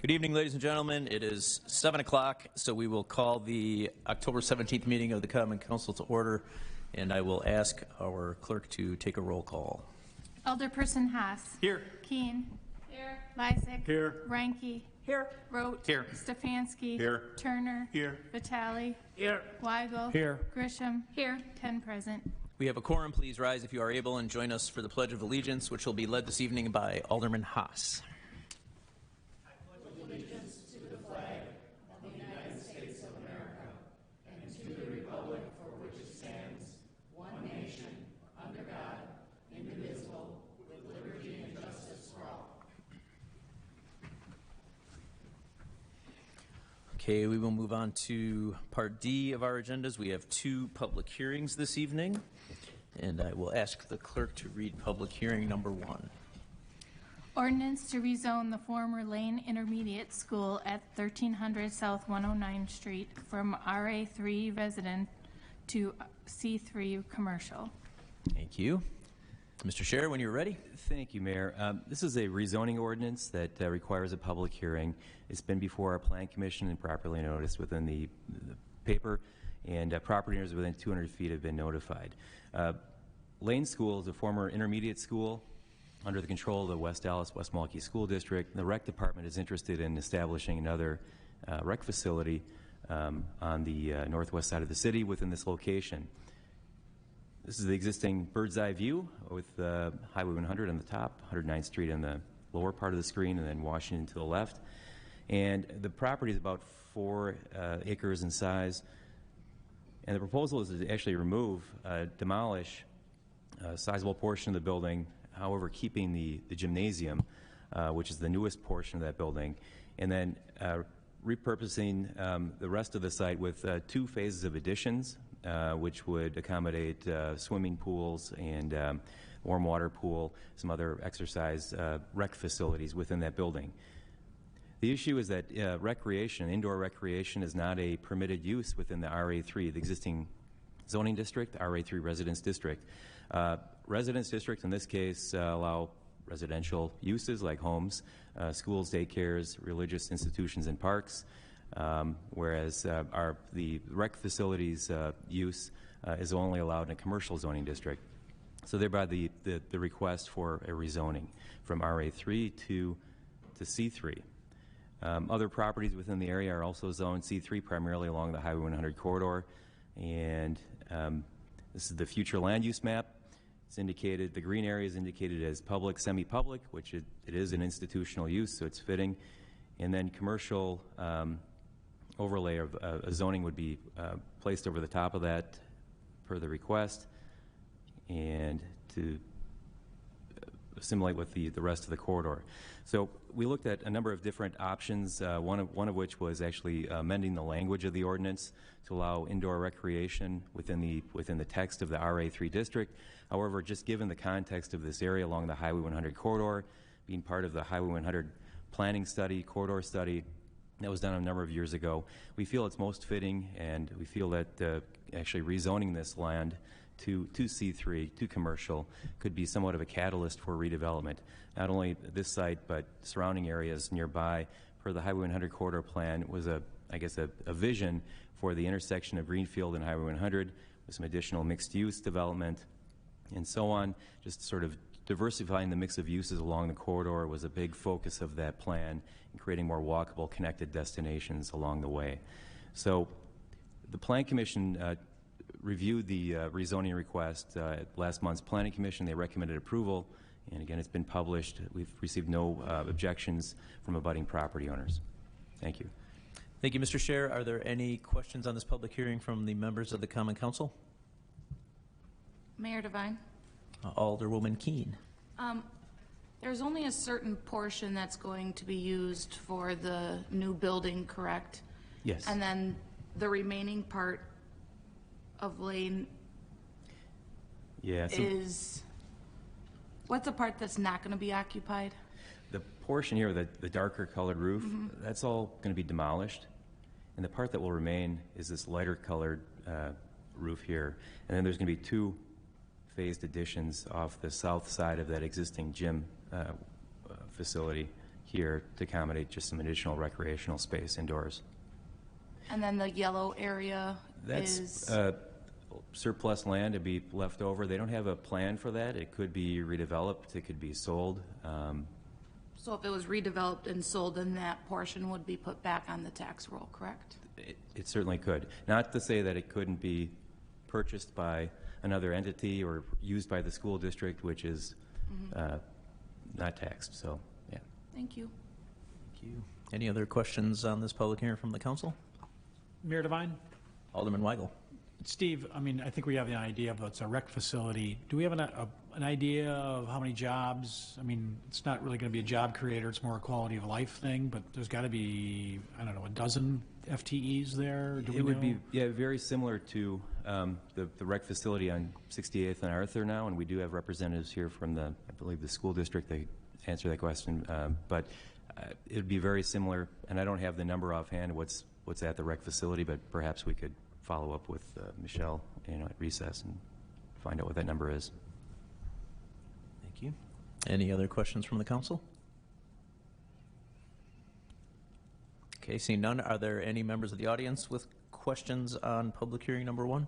Good evening, ladies and gentlemen. It is 7 o'clock, so we will call the October 17th meeting of the Common Council to order, and I will ask our clerk to take a roll call. Alderperson Haas. Here. Keen. Here. Lysick. Here. Reinke. Here. Rote. Here. Stefanski. Here. Turner. Here. Vitale. Here. Weigel. Here. Grisham. Here. 10 present. We have a quorum. Please rise if you are able and join us for the Pledge of Allegiance, which will be led this evening by Alderman Haas. Okay, we will move on to Part D of our agendas. We have 2 public hearings this evening, and I will ask the clerk to read public hearing number 1. Ordinance to rezone the former Lane Intermediate School at 1300 South 109th Street from RA3 resident to C3 commercial. Thank you. Mr. Scher, when you're ready. Thank you, Mayor. This is a rezoning ordinance that requires a public hearing. It's been before our Plan Commission and properly noticed within the paper, and property owners within 200 feet have been notified. Lane School is a former intermediate school under the control of the West Dallas West Milwaukee School District. The rec department is interested in establishing another rec facility on the northwest side of the city within this location. This is the existing bird's eye view with Highway 100 on the top, 109th Street on the lower part of the screen, and then Washington to the left. And the property is about 4 acres in size. And the proposal is to actually demolish a sizable portion of the building, however, keeping the gymnasium, which is the newest portion of that building, and then repurposing the rest of the site with 2 phases of additions, which would accommodate swimming pools and warm water pool, some other exercise rec facilities within that building. The issue is that indoor recreation is not a permitted use within the RA3, the existing zoning district, RA3 Residence District. Residence districts in this case allow residential uses like homes, schools, daycares, religious institutions, and parks. Whereas the rec facilities use is only allowed in a commercial zoning district. So thereby the request for a rezoning from RA3 to C3. Other properties within the area are also zoned C3, primarily along the Highway 100 corridor. And this is the future land use map. It's indicated, the green area is indicated as public, semi-public, which it is an institutional use, so it's fitting. And then commercial overlay of a zoning would be placed over the top of that per the request, and to assimilate with the rest of the corridor. So we looked at a number of different options, one of which was actually amending the language of the ordinance to allow indoor recreation within the text of the RA3 district. However, just given the context of this area along the Highway 100 corridor, being part of the Highway 100 planning study, corridor study, that was done a number of years ago, we feel it's most fitting, and we feel that actually rezoning this land to C3, to commercial, could be somewhat of a catalyst for redevelopment. Not only this site, but surrounding areas nearby. Per the Highway 100 corridor plan was a vision for the intersection of Greenfield and Highway 100 with some additional mixed-use development and so on. Just sort of diversifying the mix of uses along the corridor was a big focus of that plan, and creating more walkable, connected destinations along the way. So the Plan Commission reviewed the rezoning request at last month's Planning Commission. They recommended approval, and again, it's been published. We've received no objections from abutting property owners. Thank you. Thank you, Mr. Scher. Are there any questions on this public hearing from the members of the Common Council? Mayor Devine. Alderwoman Keene. There's only a certain portion that's going to be used for the new building, correct? Yes. And then the remaining part of Lane is, what's the part that's not going to be occupied? The portion here, the darker colored roof, that's all going to be demolished. And the part that will remain is this lighter colored roof here. And then there's going to be 2 phased additions off the south side of that existing gym facility here to accommodate just some additional recreational space indoors. And then the yellow area That's is, surplus land to be left over. They don't have a plan for that. It could be redeveloped. It could be sold. so if it was redeveloped and sold, then that portion would be put back on the tax roll, correct? It certainly could. Not to say that it couldn't be purchased by another entity or used by the school district, which is not taxed. So, yeah. Thank you. Thank you. Any other questions on this public hearing from the council? Mayor Devine? Alderman Weigel. Steve, I mean, I think we have an idea of it's a rec facility. Do we have an idea of how many jobs? I mean, it's not really going to be a job creator. It's more a quality of life thing, but there's got to be, I don't know, a dozen FTEs there? Do we It would know? be very similar to the rec facility on 68th and Arthur now, and we do have representatives here from the, I believe, the school district. They answer that question, but it would be very similar. And I don't have the number offhand. What's at the rec facility, but perhaps we could follow up with Michelle, at recess and find out what that number is. Thank you. Any other questions from the council? Okay, seeing none, are there any members of the audience with questions on public hearing number 1?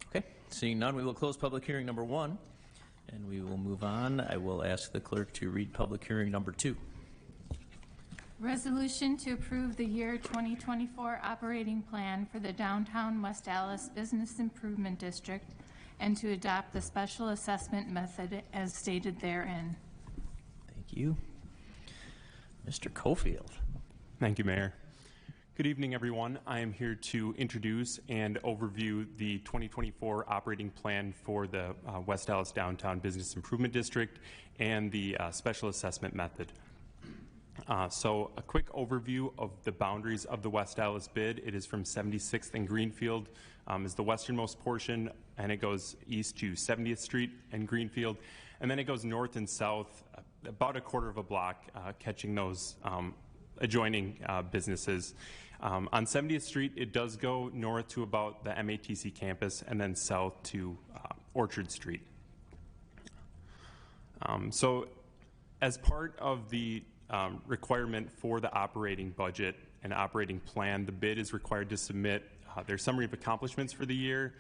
Okay, seeing none, we will close public hearing number 1, and we will move on. I will ask the clerk to read public hearing number 2. Resolution to approve the year 2024 operating plan for the Downtown West Allis Business Improvement District and to adopt the special assessment method as stated therein. Thank you. Mr. Cofield. Thank you, Mayor. Good evening, everyone. I am here to introduce and overview the 2024 operating plan for the West Allis Downtown Business Improvement District and the special assessment method. So a quick overview of the boundaries of the West Allis bid. It is from 76th and Greenfield is the westernmost portion, and it goes east to 70th Street and Greenfield, and then it goes north and south about a quarter of a block, catching those adjoining businesses. On 70th Street, it does go north to about the MATC campus and then south to Orchard Street. So as part of the requirement for the operating budget and operating plan, the bid is required to submit their summary of accomplishments for the year,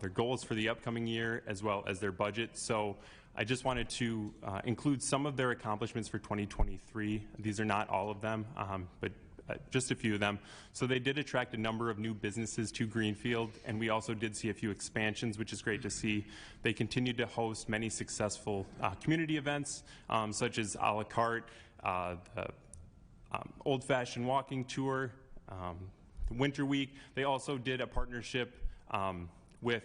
their goals for the upcoming year, as well as their budget. So I just wanted to include some of their accomplishments for 2023. These are not all of them, but just a few of them. So they did attract a number of new businesses to Greenfield, and we also did see a few expansions, which is great to see. They continued to host many successful community events, such as a la carte, the old-fashioned walking tour, the Winter Week. They also did a partnership with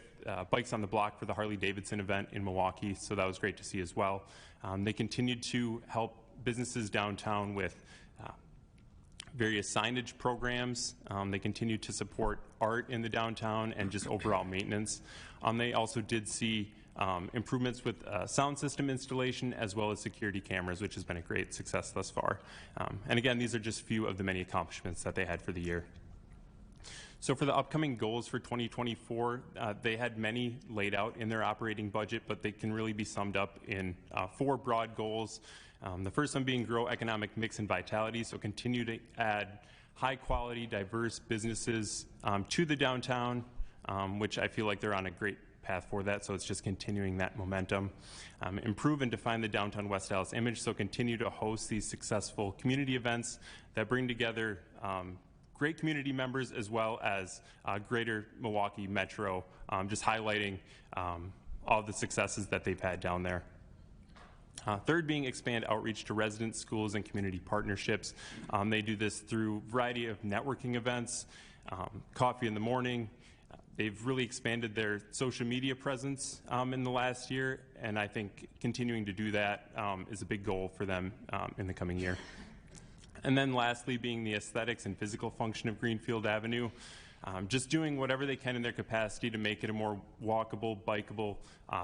Bikes on the Block for the Harley-Davidson event in Milwaukee, so that was great to see as well. They continued to help businesses downtown with various signage programs. They continued to support art in the downtown and just overall maintenance. They also did see improvements with sound system installation as well as security cameras, which has been a great success thus far. And again, these are just a few of the many accomplishments that they had for the year. So for the upcoming goals for 2024, they had many laid out in their operating budget, but they can really be summed up in 4 broad goals. The first one being grow economic mix and vitality, so continue to add high-quality, diverse businesses to the downtown, which I feel like they're on a great path for that, so it's just continuing that momentum. Improve and define the downtown West Allis image, so continue to host these successful community events that bring together great community members as well as greater Milwaukee Metro, just highlighting all the successes that they've had down there. Third being expand outreach to residents, schools, and community partnerships. They do this through a variety of networking events, coffee in the morning. They've really expanded their social media presence in the last year, and I think continuing to do that is a big goal for them in the coming year. And then lastly, being the aesthetics and physical function of Greenfield Avenue. Just doing whatever they can in their capacity to make it a more walkable, bikeable,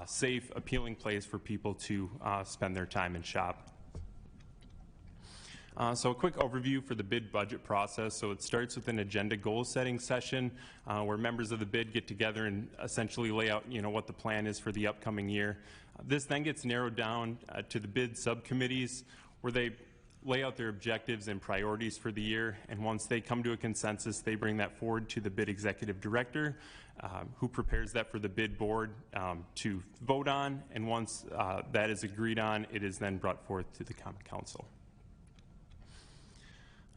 safe, appealing place for people to spend their time and shop. So a quick overview for the bid budget process. So it starts with an agenda goal setting session where members of the bid get together and essentially lay out what the plan is for the upcoming year. This then gets narrowed down to the bid subcommittees, where they lay out their objectives and priorities for the year, and once they come to a consensus, they bring that forward to the bid executive director, who prepares that for the bid board to vote on, and once that is agreed on, it is then brought forth to the common council.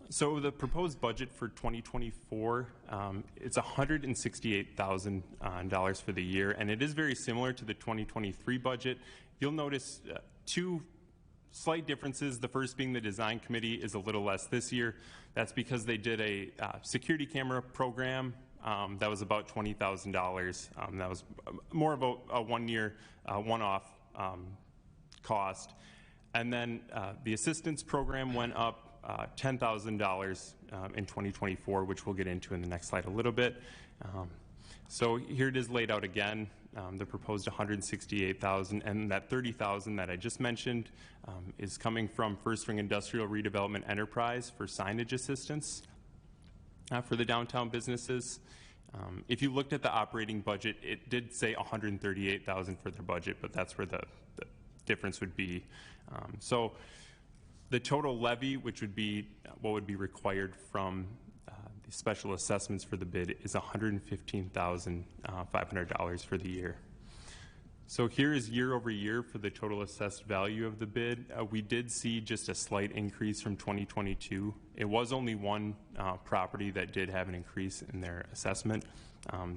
So the proposed budget for 2024, it's $168,000 for the year, and it is very similar to the 2023 budget. You'll notice two slight differences. The first being the design committee is a little less this year. That's because they did a security camera program that was about $20,000. That was more of a one-year, one-off cost. And then the assistance program went up $10,000 in 2024, which we'll get into in the next slide a little bit. So here it is laid out again. The proposed $168,000, and that $30,000 that I just mentioned is coming from First Ring Industrial Redevelopment Enterprise for signage assistance for the downtown businesses. If you looked at the operating budget, it did say $138,000 for their budget, but that's where the difference would be. So the total levy, which would be what would be required from the special assessments for the bid, is $115,500 for the year. So here is year over year for the total assessed value of the bid. We did see just a slight increase from 2022. It was only one property that did have an increase in their assessment.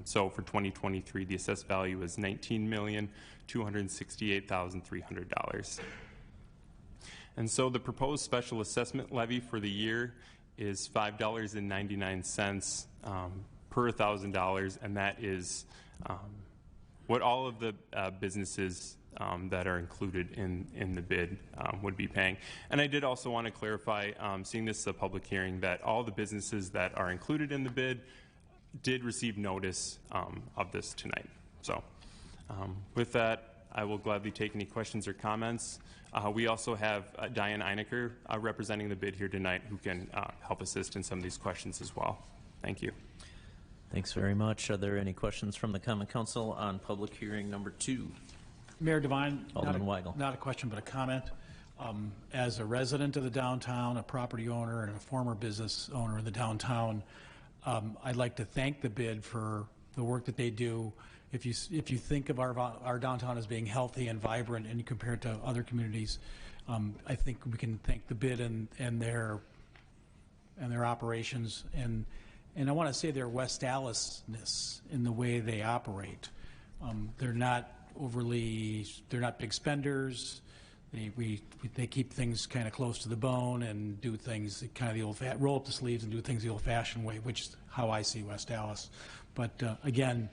So for 2023, the assessed value is $19,268,300. And so the proposed special assessment levy for the year is $5.99 per $1,000, and that is what all of the businesses that are included in the bid would be paying. And I did also want to clarify, seeing this as a public hearing, that all the businesses that are included in the bid did receive notice of this tonight. So with that, I will gladly take any questions or comments. We also have Diane Einecker representing the bid here tonight, who can help assist in some of these questions as well. Thank you. Thanks very much. Are there any questions from the Common Council on public hearing number 2? Mayor Devine, Alderman Weigel. Not a question, but a comment. As a resident of the downtown, a property owner, and a former business owner in the downtown, I'd like to thank the bid for the work that they do. If you think of our downtown as being healthy and vibrant, and you compare it to other communities, I think we can thank the bid and their operations, and I want to say their West Dallasness in the way they operate. They're not big spenders. They keep things kind of close to the bone and do things kind of roll up the sleeves and do things the old-fashioned way, which is how I see West Dallas. But again,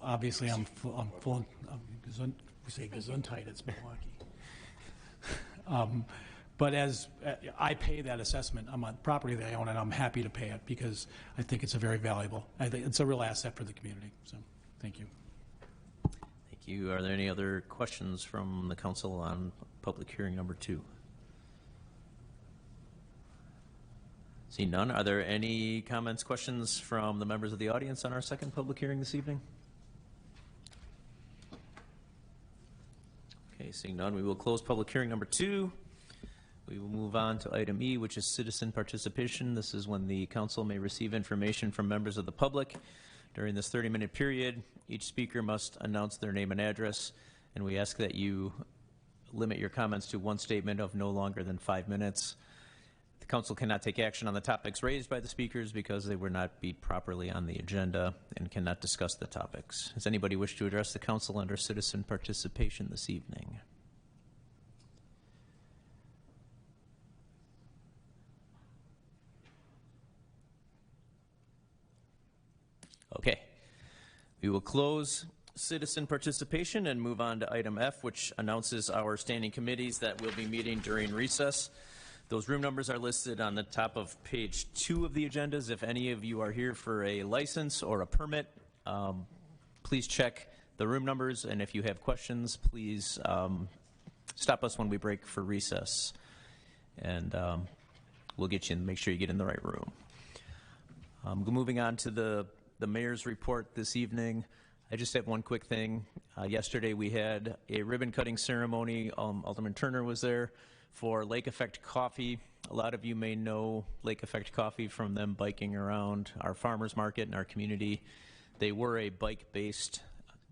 obviously I'm full. We say Gesundheit, it's Milwaukee. But as I pay that assessment on my property that I own, and I'm happy to pay it because I think it's a very valuable. I think it's a real asset for the community. So, thank you. Thank you. Are there any other questions from the council on public hearing number 2? See none. Are there any comments, questions from the members of the audience on our second public hearing this evening? Okay, seeing none, we will close public hearing number 2. We will move on to item E, which is citizen participation. This is when the council may receive information from members of the public. During this 30-minute period, each speaker must announce their name and address, and we ask that you limit your comments to one statement of no longer than 5 minutes. The council cannot take action on the topics raised by the speakers because they would not be properly on the agenda and cannot discuss the topics. Does anybody wish to address the council under citizen participation this evening? Okay. We will close citizen participation and move on to item F, which announces our standing committees that will be meeting during recess. Those room numbers are listed on the top of page 2 of the agendas. If any of you are here for a license or a permit, please check the room numbers, and if you have questions, please stop us when we break for recess, and we'll get you and make sure you get in the right room. Moving on to the mayor's report this evening. I just have one quick thing. Yesterday we had a ribbon cutting ceremony. Alderman Turner was there for Lake Effect Coffee. A lot of you may know Lake Effect Coffee from them biking around our farmers market and our community. They were a bike-based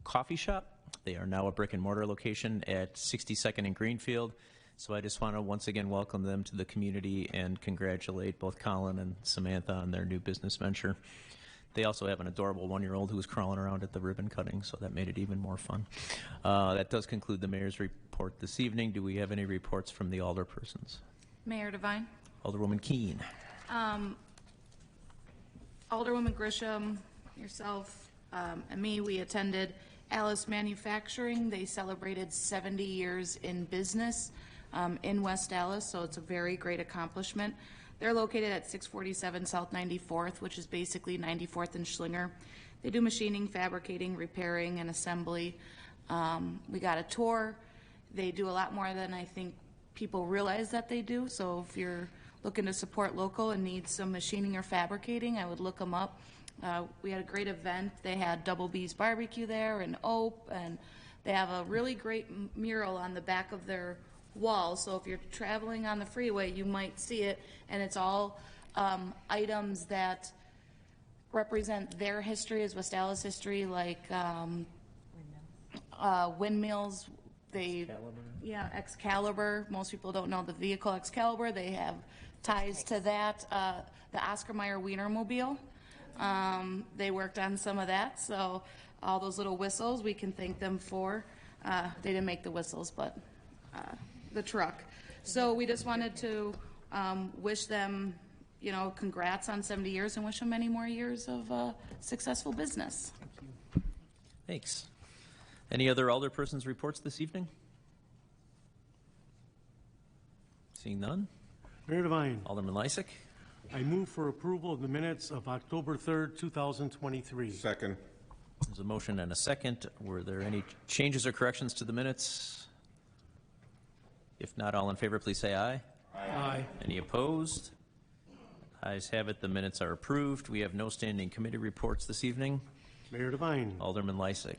coffee shop. They are now a brick and mortar location at 62nd and Greenfield. So I just want to once again welcome them to the community and congratulate both Colin and Samantha on their new business venture. They also have an adorable 1-year-old who was crawling around at the ribbon cutting, so that made it even more fun. That does conclude the mayor's report this evening. Do we have any reports from the alderpersons? Mayor Devine. Alderwoman Keene. Alderwoman Grisham, yourself, and me, we attended Alice Manufacturing. They celebrated 70 years in business in West Allis, so it's a very great accomplishment. They're located at 647 South 94th, which is basically 94th and Schlinger. They do machining, fabricating, repairing, and assembly. We got a tour. They do a lot more than I think people realize that they do, so if you're looking to support local and need some machining or fabricating, I would look them up. We had a great event. They had Double B's Barbecue there and Ope, and they have a really great mural on the back of their wall. So if you're traveling on the freeway, you might see it, and it's all items that represent their history as West Allis history, like windmills. Excalibur. Most people don't know the vehicle Excalibur. They have ties to that. The Oscar Mayer Wienermobile. They worked on some of that, so all those little whistles we can thank them for. They didn't make the whistles, but the truck. So we just wanted to wish them, congrats on 70 years and wish them many more years of successful business. Thanks. Any other alderpersons' reports this evening? Seeing none. Mayor Devine, Alderman Lysick. I move for approval of the minutes of October 3rd, 2023. Second. There's a motion and a second. Were there any changes or corrections to the minutes? If not, all in favor, please say aye. Aye. Any opposed? Ayes have it. The minutes are approved. We have no standing committee reports this evening. Mayor Devine, Alderman Lysick.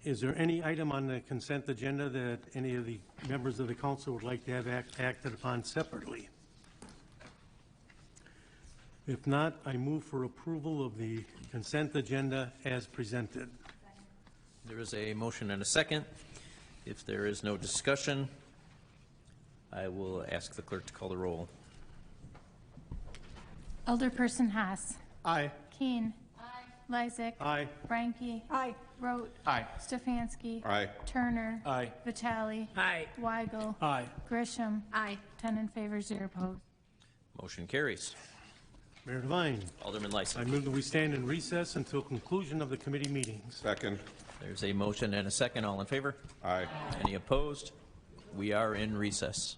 is there any item on the consent agenda that any of the members of the council would like to have acted upon separately? If not, I move for approval of the consent agenda as presented. There is a motion and a second. If there is no discussion, I will ask the clerk to call the roll. Alderperson Haas. Aye. Keene. Lysick. Aye. Reinke. Aye. Rote. Aye. Stefanski. Aye. Turner. Aye. Vitale. Aye. Weigel. Aye. Grisham. Aye. 10 in favor, 0 opposed. Motion carries. Mayor Devine, Alderman I Lysick. move that we stand in recess until conclusion of the committee meetings. Second. There's a motion and a second. All in favor? Aye. Any opposed? We are in recess.